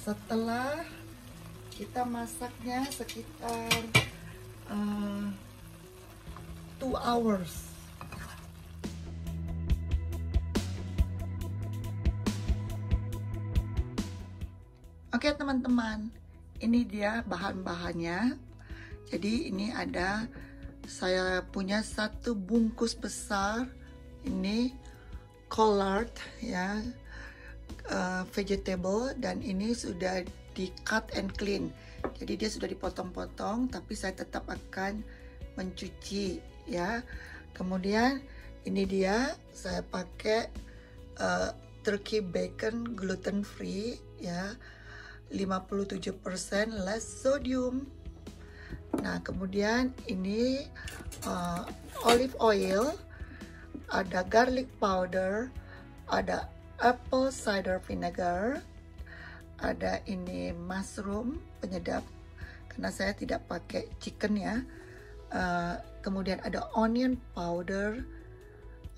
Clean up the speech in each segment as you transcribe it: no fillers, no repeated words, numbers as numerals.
Setelah kita masaknya sekitar 2 hours. Oke teman-teman, ini dia bahan-bahannya. Jadi ini ada, saya punya 1 bungkus besar ini collard ya, vegetable, dan ini sudah di cut and clean. Jadi dia sudah dipotong-potong, tapi saya tetap akan mencuci ya. Kemudian ini dia, saya pakai turkey bacon gluten free ya, 57% less sodium. Nah kemudian ini olive oil, ada garlic powder, ada apple cider vinegar, ada ini mushroom penyedap karena saya tidak pakai chicken ya. Kemudian ada onion powder,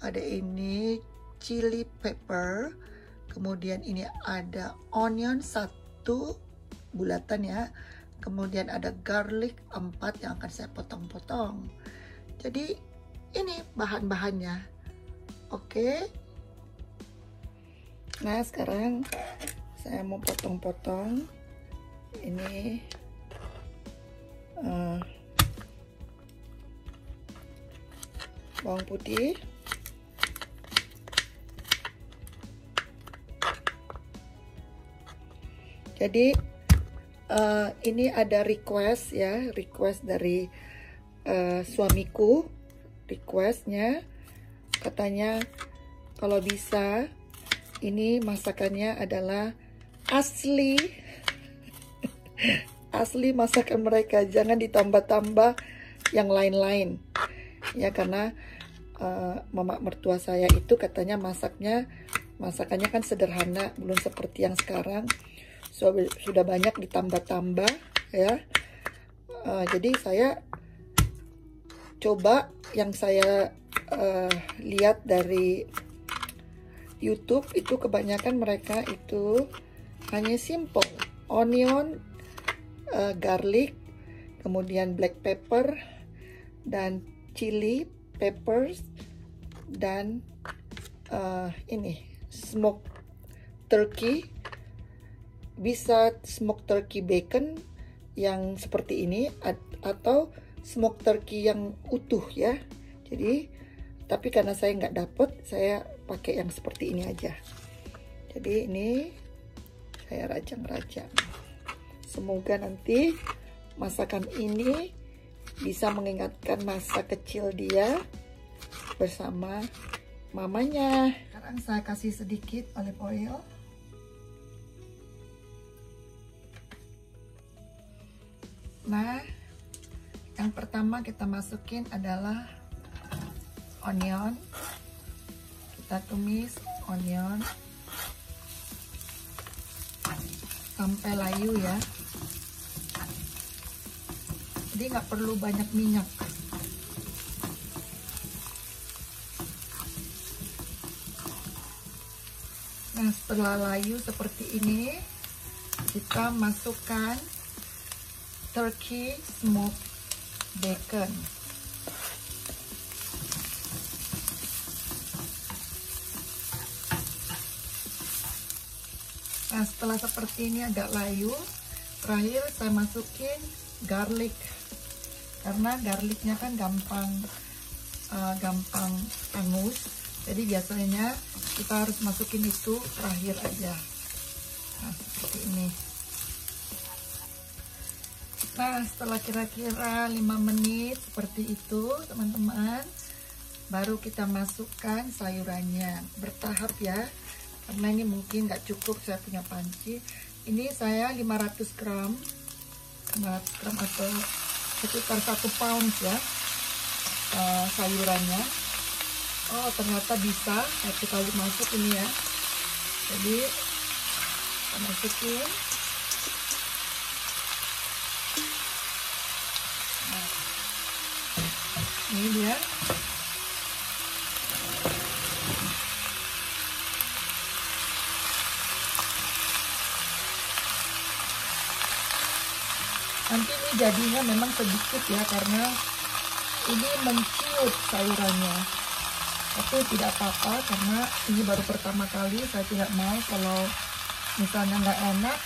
ada ini chili pepper, kemudian ini ada onion 1 bulatan ya, kemudian ada garlic 4 yang akan saya potong-potong. Jadi ini bahan-bahannya. Oke. Nah sekarang saya mau potong-potong ini bawang putih, jadi ini ada request ya, request dari suamiku. Requestnya katanya kalau bisa ini masakannya adalah asli asli masakan mereka, jangan ditambah-tambah yang lain-lain ya, karena mama mertua saya itu katanya masakannya kan sederhana, belum seperti yang sekarang sudah banyak ditambah-tambah ya. Jadi saya coba yang saya lihat dari YouTube itu kebanyakan mereka itu hanya simple onion, garlic, kemudian black pepper dan chili peppers, dan ini smoked turkey. Bisa smoked turkey bacon yang seperti ini atau smoked turkey yang utuh ya. Jadi tapi karena saya nggak dapet, saya pakai yang seperti ini aja. Jadi ini saya rajang-rajang. Semoga nanti masakan ini bisa mengingatkan masa kecil dia bersama mamanya. Sekarang saya kasih sedikit olive oil. Nah, yang pertama kita masukin adalah onion. Kita tumis onion sampai layu ya. Jadi nggak perlu banyak minyak. Nah, setelah layu seperti ini, kita masukkan turkey smoked bacon. Nah, setelah seperti ini agak layu, terakhir saya masukin garlic, karena garlicnya kan gampang hangus, jadi biasanya kita harus masukin itu terakhir aja. Nah, seperti ini. Nah, setelah kira-kira 5 menit seperti itu teman-teman, baru kita masukkan sayurannya bertahap ya, karena ini mungkin nggak cukup saya punya panci. Ini saya 500 gram atau sekitar 1 pound ya sayurannya. Oh ternyata bisa satu kali masuk ini ya, jadi kita masukin. Nah, ini dia. Nanti ini jadinya memang sedikit ya, karena ini menciut sayurannya. Tapi tidak apa-apa, karena ini baru pertama kali. Saya tidak mau kalau misalnya nggak enak,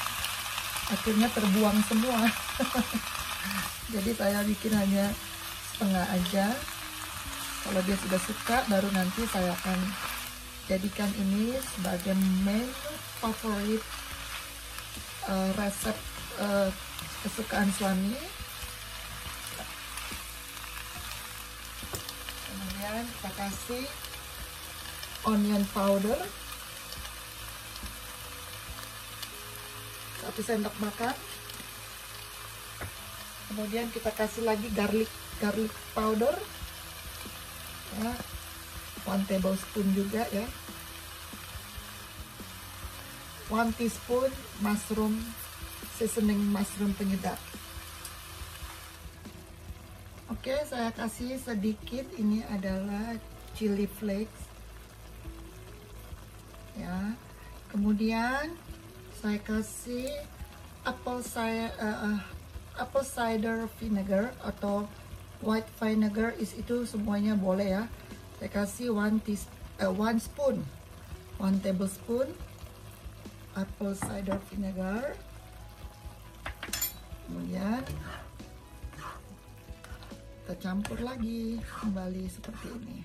akhirnya terbuang semua. Jadi saya bikin hanya setengah aja. Kalau dia sudah suka, baru nanti saya akan jadikan ini sebagai menu favorit, resep kesukaan suami. Kemudian kita kasih onion powder 1 sendok makan. Kemudian kita kasih lagi garlic powder ya, 1 tablespoon juga ya. 1 teaspoon seasoning mushroom penyedap. Oke, saya kasih sedikit, ini adalah chili flakes ya. Kemudian saya kasih apple cider vinegar atau white vinegar, itu semuanya boleh ya. Saya kasih 1 tablespoon apple cider vinegar. Kemudian kita campur lagi kembali seperti ini.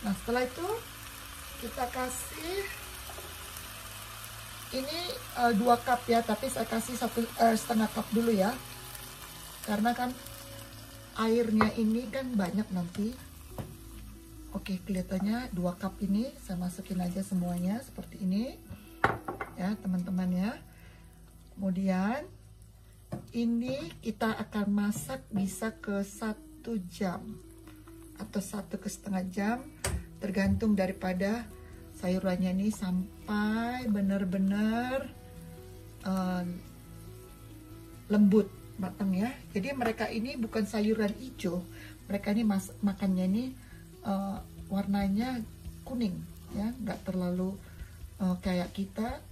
Nah, setelah itu kita kasih ini 2 cup ya, tapi saya kasih setengah cup dulu ya, karena kan airnya ini kan banyak nanti. Oke, kelihatannya 2 cup ini saya masukin aja semuanya seperti ini ya teman-teman ya. Kemudian ini kita akan masak bisa ke 1 jam atau 1,5 jam, tergantung daripada sayurannya ini sampai benar-benar lembut matang ya. Jadi mereka ini bukan sayuran hijau, mereka ini makannya ini warnanya kuning ya, nggak terlalu kayak kita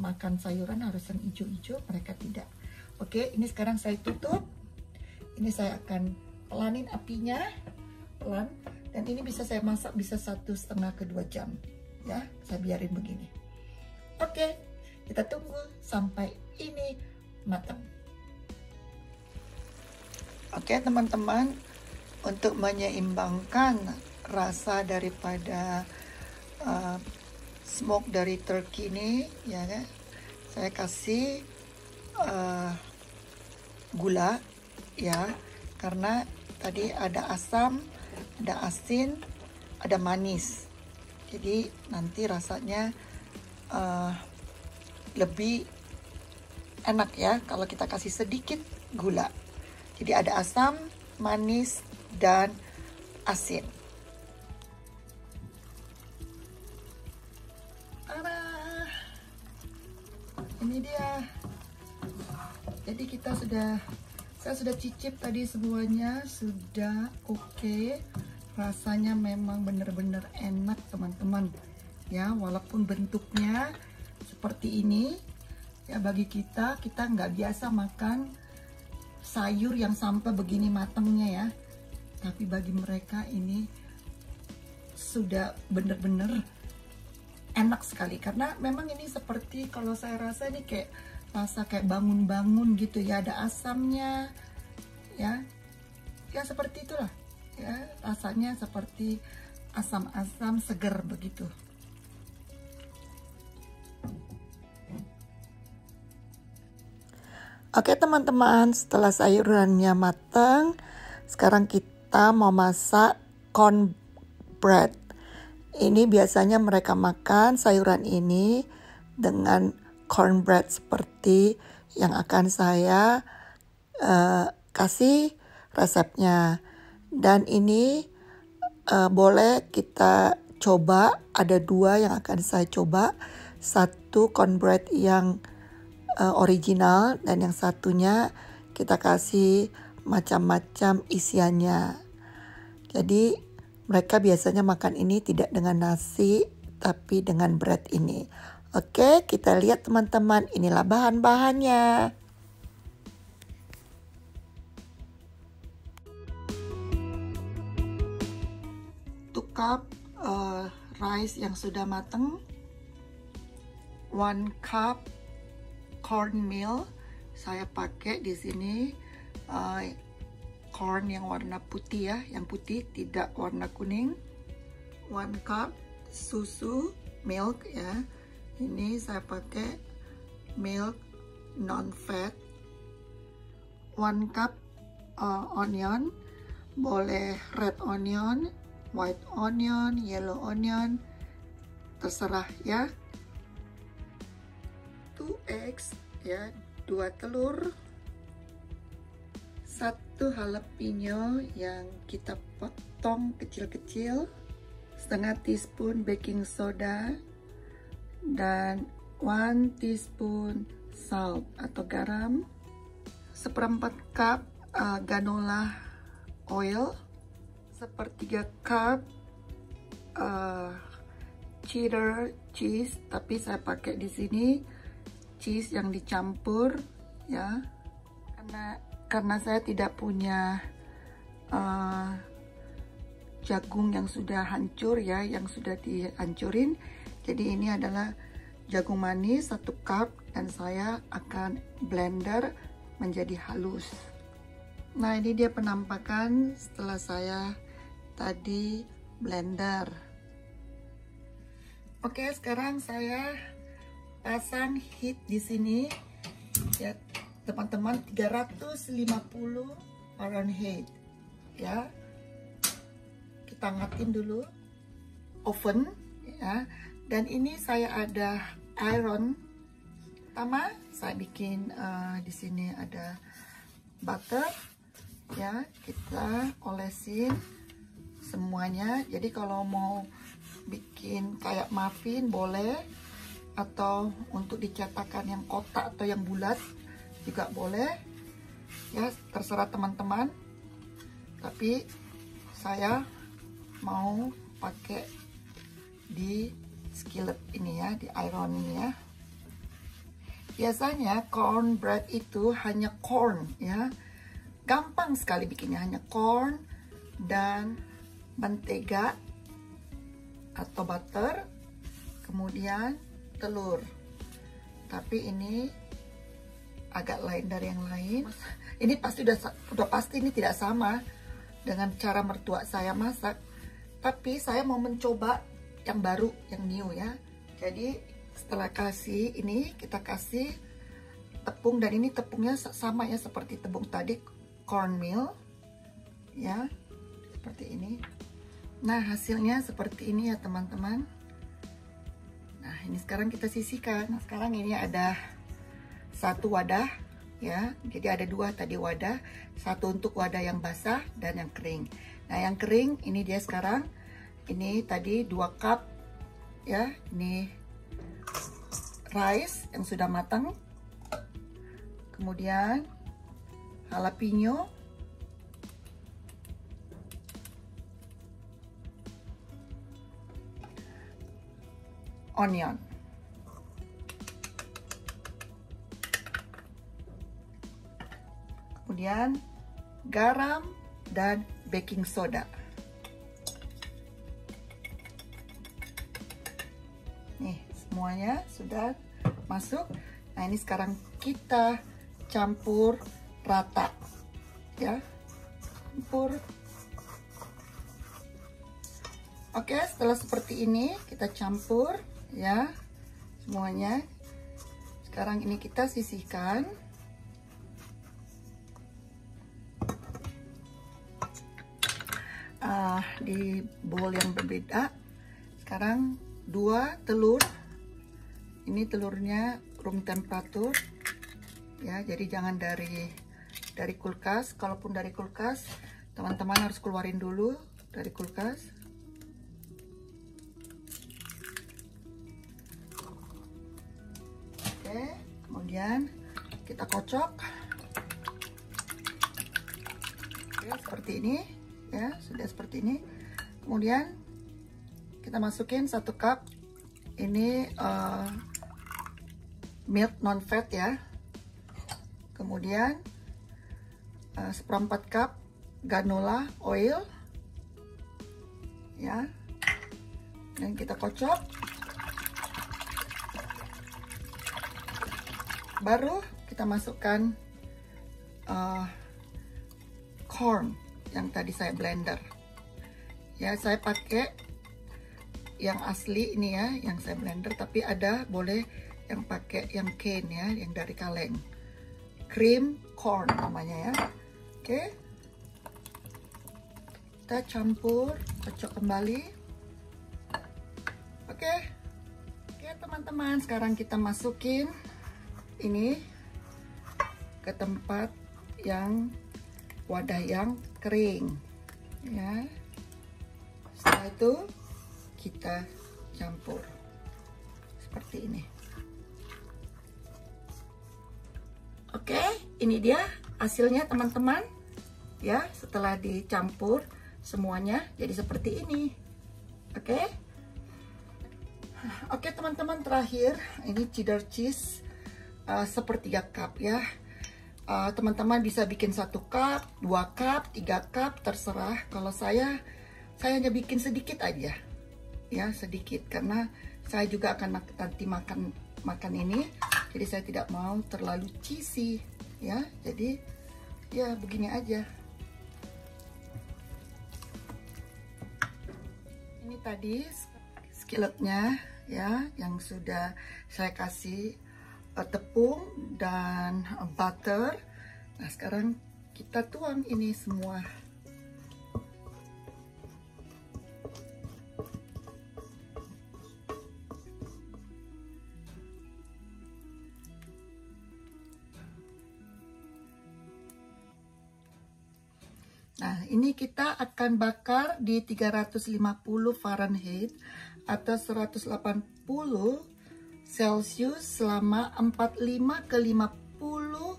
makan sayuran harus yang hijau-hijau, mereka tidak. Oke, ini sekarang saya tutup. Ini saya akan pelanin apinya pelan, dan ini bisa saya masak bisa 1,5 ke 2 jam ya, saya biarin begini. Oke, kita tunggu sampai ini matang. Oke teman-teman, untuk menyeimbangkan rasa daripada smoke dari turkey ini ya, saya kasih gula ya, karena tadi ada asam, ada asin, ada manis. Jadi nanti rasanya lebih enak ya kalau kita kasih sedikit gula. Jadi ada asam, manis, dan asin. Ini dia. Jadi saya sudah cicip tadi semuanya, sudah oke. Rasanya memang benar-benar enak teman-teman ya, walaupun bentuknya seperti ini ya, bagi kita nggak biasa makan sayur yang sampai begini matangnya ya, tapi bagi mereka ini sudah benar-benar enak sekali, karena memang ini seperti, kalau saya rasa ini kayak rasa kayak bangun-bangun gitu ya, ada asamnya ya seperti itulah ya, rasanya seperti asam-asam segar begitu. Oke teman-teman, setelah sayurannya matang, sekarang kita mau masak cornbread. Ini biasanya mereka makan sayuran ini dengan cornbread seperti yang akan saya kasih resepnya. Dan ini boleh kita coba, ada 2 yang akan saya coba. 1 cornbread yang original, dan yang satunya kita kasih macam-macam isiannya. Jadi mereka biasanya makan ini tidak dengan nasi, tapi dengan bread ini. Oke, kita lihat teman-teman, inilah bahan-bahannya. 1 cup rice yang sudah matang, 1 cup cornmeal. Saya pakai di sini corn yang warna putih ya, yang putih, tidak warna kuning. 1 cup susu, milk ya. Ini saya pakai milk non-fat. 1 cup onion, boleh red onion, white onion, yellow onion, terserah ya. 2 eggs ya, 2 telur. 1 jalapeno yang kita potong kecil-kecil, setengah teaspoon baking soda, dan 1 teaspoon salt atau garam, 1/4 cup granola oil, 1/3 cup cheddar cheese, tapi saya pakai di sini cheese yang dicampur ya, karena saya tidak punya jagung yang sudah hancur ya, yang sudah dihancurin. Jadi ini adalah jagung manis 1 cup, dan saya akan blender menjadi halus. Nah, ini dia penampakan setelah saya tadi blender. Oke, sekarang saya pasang heat di sini ya teman-teman, 350 Fahrenheit ya. Kita ngatin dulu oven ya. Dan ini saya ada iron. Pertama saya bikin di sini ada butter ya, kita olesin semuanya. Jadi kalau mau bikin kayak muffin boleh, atau untuk dicetakan yang kotak atau yang bulat juga boleh ya, terserah teman-teman. Tapi saya mau pakai di skillet ini ya, di iron ini ya. Biasanya cornbread itu hanya corn ya, gampang sekali bikinnya, hanya corn dan mentega atau butter, kemudian telur. Tapi ini agak lain dari yang lain. Ini pasti udah pasti ini tidak sama dengan cara mertua saya masak, tapi saya mau mencoba yang baru, yang new ya. Jadi setelah kasih ini, kita kasih tepung, dan ini tepungnya sama ya seperti tepung tadi, cornmeal ya, seperti ini. Nah, hasilnya seperti ini ya teman-teman. Nah, ini sekarang kita sisihkan. Nah, sekarang ini ada 1 wadah ya, jadi ada 2 tadi wadah, 1 untuk wadah yang basah dan yang kering. Nah, yang kering ini dia sekarang. Ini tadi 2 cup ya, ini rice yang sudah matang, kemudian jalapeno, onion, kemudian garam dan baking soda. Nih, semuanya sudah masuk. Nah, ini sekarang kita campur rata ya, campur. Oke, setelah seperti ini kita campur ya semuanya. Sekarang ini kita sisihkan. Di bowl yang berbeda. Sekarang 2 telur. Ini telurnya room temperature ya, jadi jangan dari kulkas. Kalaupun dari kulkas, teman-teman harus keluarin dulu dari kulkas. Oke, Kemudian kita kocok. Oke, seperti ini ya, sudah seperti ini. Kemudian kita masukin 1 cup ini milk non fat ya. Kemudian 1/4 cup granola oil ya, dan kita kocok. Baru kita masukkan corn yang tadi saya blender ya. Saya pakai yang asli ini ya, yang saya blender, tapi ada boleh yang pakai yang cane ya, yang dari kaleng. Cream corn namanya ya. Oke, kita campur, kocok kembali. Oke, teman-teman, sekarang kita masukin ini ke tempat yang wadah yang kering ya. Setelah itu kita campur seperti ini. Oke, ini dia hasilnya teman-teman ya, setelah dicampur semuanya jadi seperti ini. Oke teman-teman, terakhir ini cheddar cheese sepertiga cup ya. Teman-teman bisa bikin 1 cup, 2 cup, 3 cup, terserah. Kalau saya hanya bikin sedikit aja ya, sedikit, karena saya juga akan nanti makan ini, jadi saya tidak mau terlalu cheesy ya. Jadi ya begini aja. Ini tadi skilletnya ya, yang sudah saya kasih tepung dan butter. Nah, sekarang kita tuang ini semua. Nah, ini kita akan bakar di 350 Fahrenheit atau 180 Celsius selama 45 ke 50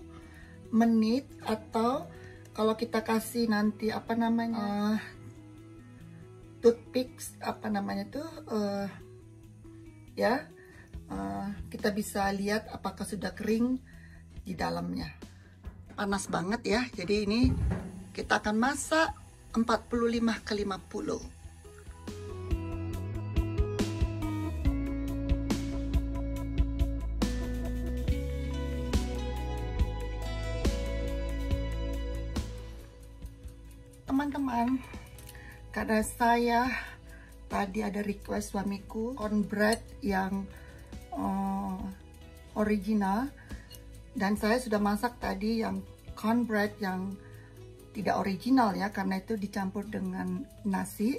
menit, atau kalau kita kasih nanti apa namanya toothpicks, apa namanya tuh ya, kita bisa lihat apakah sudah kering di dalamnya. Panas banget ya, jadi ini kita akan masak 45 ke 50. Teman-teman, karena saya tadi ada request suamiku cornbread yang original, dan saya sudah masak tadi yang cornbread yang tidak original ya, karena itu dicampur dengan nasi.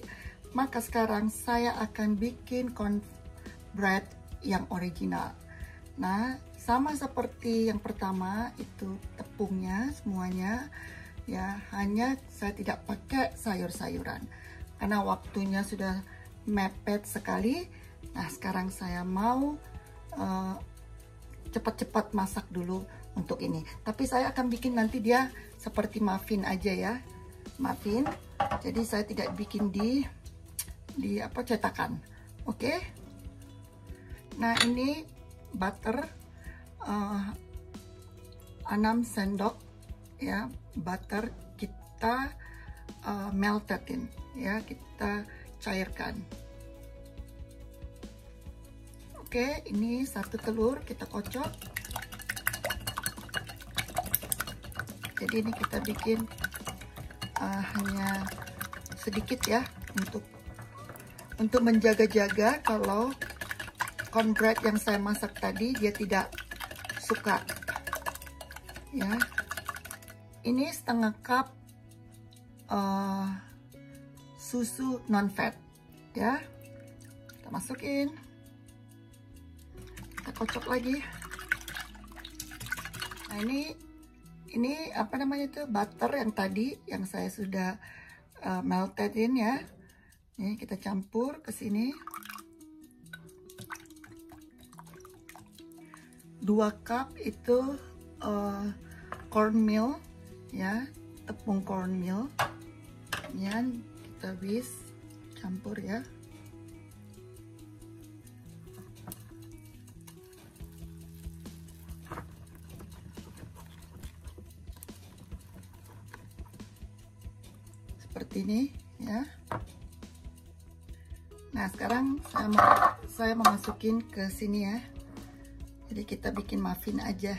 Maka sekarang saya akan bikin cornbread yang original. Nah, sama seperti yang pertama, itu tepungnya semuanya ya, hanya saya tidak pakai sayur-sayuran karena waktunya sudah mepet sekali. Nah, sekarang saya mau cepat-cepat masak dulu untuk ini. Tapi saya akan bikin nanti dia seperti muffin aja ya, muffin. Jadi saya tidak bikin di apa, cetakan. Oke. Nah, ini butter 6 sendok ya, butter kita meltedin ya, kita cairkan. Oke, ini 1 telur kita kocok. Jadi ini kita bikin hanya sedikit ya, untuk menjaga-jaga kalau cornbread yang saya masak tadi dia tidak suka ya. Ini setengah cup susu non fat ya, kita masukin, kita kocok lagi. Nah, ini apa namanya itu, butter yang tadi yang saya sudah meltedin ya. Ini kita campur ke sini. 2 2 cup itu cornmeal ya, tepung cornmeal. Ya, kita campur ya. Seperti ini ya. Nah, sekarang saya mau masukin ke sini ya. Jadi kita bikin muffin aja.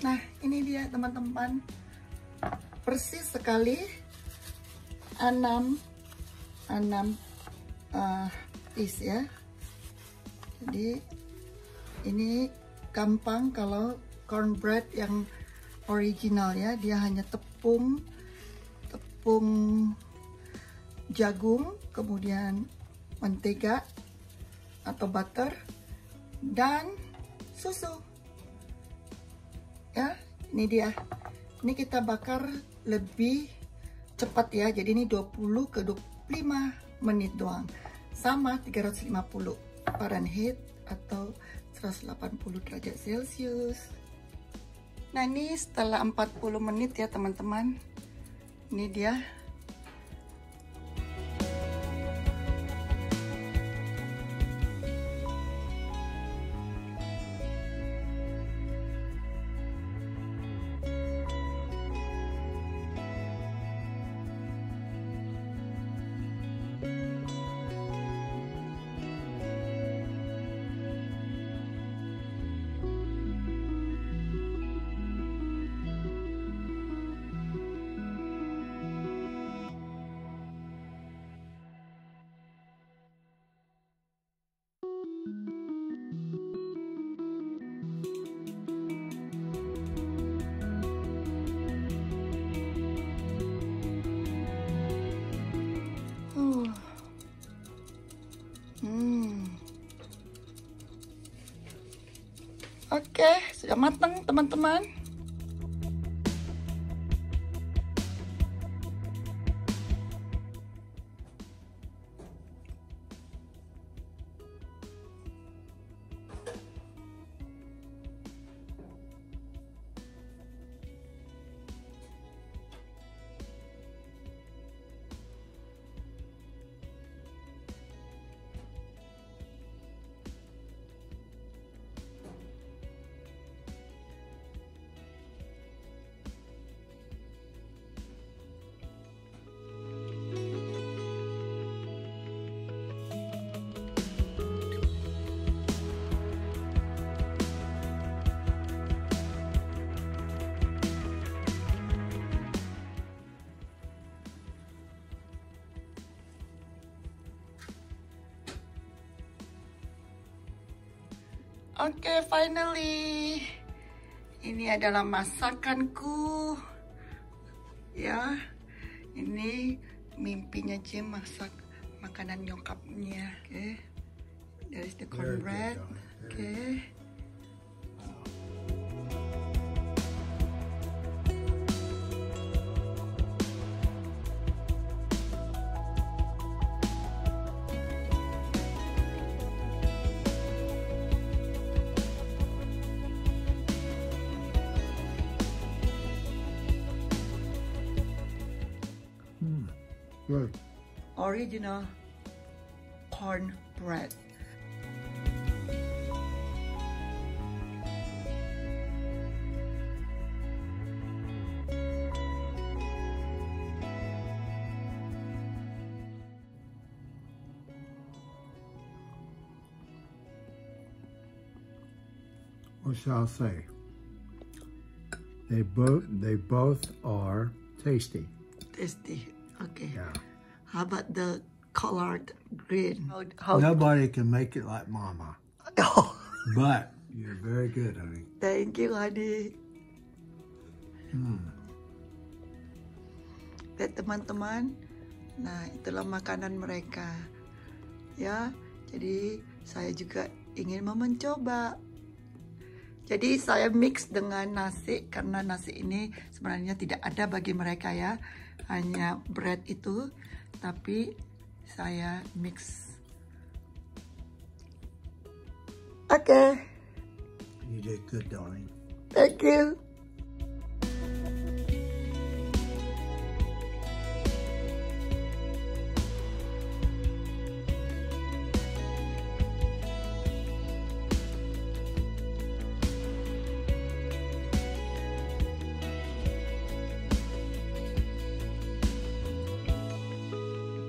Nah, ini dia teman-teman, persis sekali 6 piece ya. Jadi ini gampang kalau cornbread yang original ya, dia hanya tepung jagung, kemudian mentega atau butter dan susu. Ya, ini dia. Ini kita bakar lebih cepat ya. Jadi ini 20 ke 25 menit doang. Sama 350 Fahrenheit atau 180 derajat Celcius. Nah, ini setelah 40 menit ya teman-teman. Ini dia. Oke, sudah matang teman-teman. Oke, finally. Ini adalah masakanku. Ya. Ini mimpinya Jim masak makanan nyokapnya. Oke. There is the cornbread. Oke. Good. Original cornbread. What shall I say? They both are tasty. Tasty. Okay. Yeah. How about the colored green? How Nobody can make it like Mama. Oh. But You're very good, honey. Thank you, Adi. Lihat teman-teman, nah itulah makanan mereka. Ya, jadi saya juga ingin mencoba. Jadi saya mix dengan nasi karena nasi ini sebenarnya tidak ada bagi mereka ya, hanya bread itu, tapi saya mix. Oke. You did good, darling. Thank you.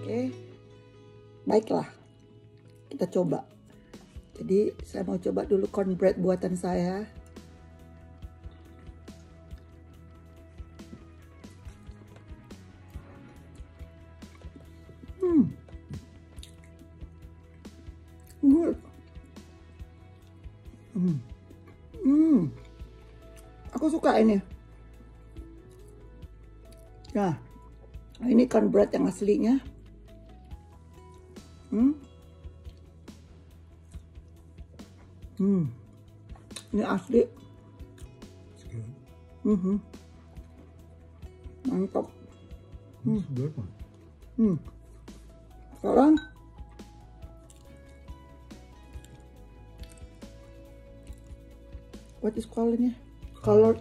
Oke, baiklah, kita coba. Jadi saya mau coba dulu cornbread buatan saya. Good. Aku suka ini. Nah, ini cornbread yang aslinya. Ini asli. It's good. Mantap. It's a good one. Sekarang what is called ini? Collard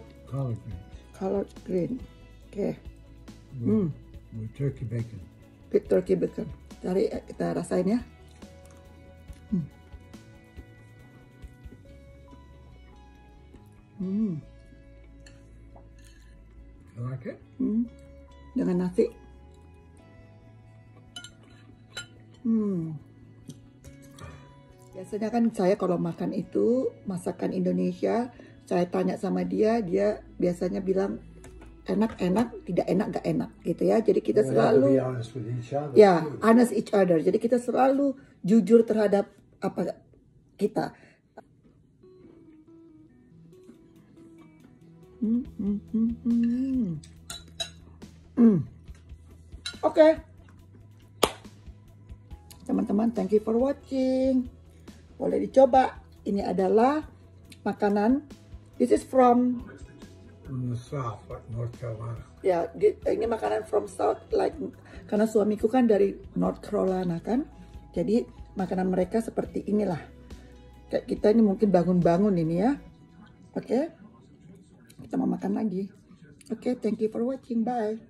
green. Oke. With turkey bacon. With turkey bacon. Kita rasain ya. You like it? Dengan nasi. Biasanya kan saya kalau makan itu masakan Indonesia, saya tanya sama dia, dia biasanya bilang enak-enak, tidak enak, gak enak gitu ya. Jadi kita selalu, be honest with each other. ya, honest each other. Jadi kita selalu jujur terhadap apa kita. Oke. Teman-teman, thank you for watching. Boleh dicoba. Ini adalah makanan. This is from the South, like North Carolina. Ya, ini makanan from South, like karena suamiku kan dari North Carolina kan. Jadi makanan mereka seperti inilah. Kayak kita ini mungkin bangun-bangun ini ya. Oke. Kita mau makan lagi. Oke, thank you for watching. Bye.